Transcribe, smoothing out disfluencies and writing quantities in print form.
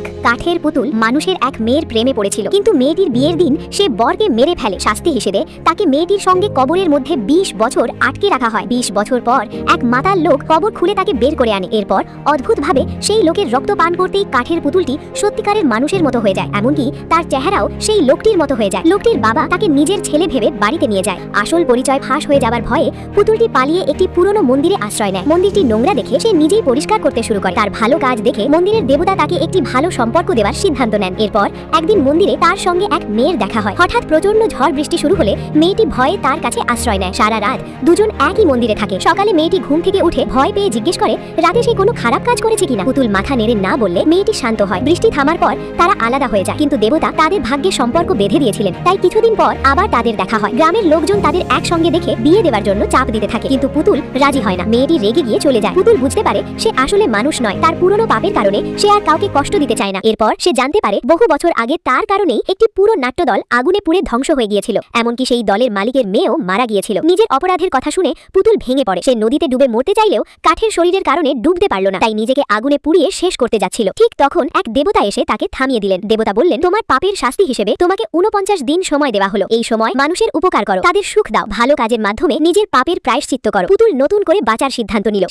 এক কাঠের পুতুল মানুষের এক মেয়ের প্রেমে পড়েছিল, কিন্তু মেয়েটির বিয়ের দিন সে বরকে মেরে ফেলে। শাস্তি হিসেবে তাকে মেয়েটির সঙ্গে কবরের মধ্যে 20 বছর আটকে রাখা হয়। 20 বছর পর এক মাতাল লোক কবর খুলে তাকে বের করে আনে। এরপর অদ্ভুতভাবে সেই লোকের রক্ত পান করতেই কাঠের পুতুলটি সত্যিকারের মানুষের মতো হয়ে যায়, এমনকি তার চেহারাও সেই লোকটির মতো হয়ে যায়। লোকটির বাবা তাকে নিজের ছেলে ভেবে বাড়িতে নিয়ে যায়। আসল পরিচয় ফাঁস হয়ে যাবার ভয়ে পুতুলটি পালিয়ে একটি পুরনো মন্দিরে আশ্রয় নেয়। মন্দিরটি নোংরা দেখে সে নিজেই পরিষ্কার করতে শুরু করে। তার ভালো কাজ দেখে মন্দিরের দেবতা তাকে একটি ভালো সম্পর্ক দেওয়ার সিদ্ধান্ত নেন। এরপর একদিন মন্দিরে তার সঙ্গে এক মেয়ের দেখা হয়। হঠাৎ প্রচন্ড ঝড় বৃষ্টি শুরু হলে মেয়েটি ভয়ে তার কাছে আশ্রয় নেয়। সারা রাত দুজন একই মন্দিরে থাকে। সকালে মেয়েটি ঘুম থেকে উঠে ভয় পেয়ে জিজ্ঞেস করে রাতে সে কোনো খারাপ কাজ করেছে কিনা। পুতুল মাথা নেড়ে না বললে মেয়েটি শান্ত হয়। বৃষ্টি থামার পর তারা আলাদা হয়ে যায়, কিন্তু দেবতা তাদের ভাগ্যে সম্পর্ক বেঁধে দিয়েছিলেন। তাই কিছুদিন পর আবার তাদের দেখা হয়। গ্রামের লোকজন তাদের একসঙ্গে দেখে বিয়ে দেওয়ার জন্য চাপ দিতে থাকে, কিন্তু পুতুল রাজি হয় না। মেয়েটি রেগে গিয়ে চলে যায়। পুতুল বুঝতে পারে সে আসলে মানুষ নয়, তার পুরনো পাপের কারণে সে আর কাউকে কষ্ট দিতে চায় না। এরপর সে জানতে পারে বহু বছর আগে তার কারণেই একটি পুরো নাট্যদল আগুনে পুড়ে ধ্বংস হয়ে গিয়েছিল, এমনকি সেই দলের মালিকের মেয়েও মারা গিয়েছিল। নিজের অপরাধের কথা শুনে পুতুল ভেঙে পড়ে। সে নদীতে ডুবে মরতে চাইলেও কাঠের শরীরের কারণে ডুবতে পারল না, তাই নিজেকে আগুনে পুড়িয়ে শেষ করতে যাচ্ছিল। ঠিক তখন এক দেবতা এসে তাকে থামিয়ে দিলেন। দেবতা বললেন, তোমার পাপের শাস্তি হিসেবে তোমাকে 49 দিন সময় দেওয়া হলো। এই সময় মানুষের উপকার করো, তাদের সুখ দাও, ভালো কাজের মাধ্যমে নিজের পাপের প্রায়শ্চিত্ত করো। পুতুল নতুন করে বাঁচার সিদ্ধান্ত নিল।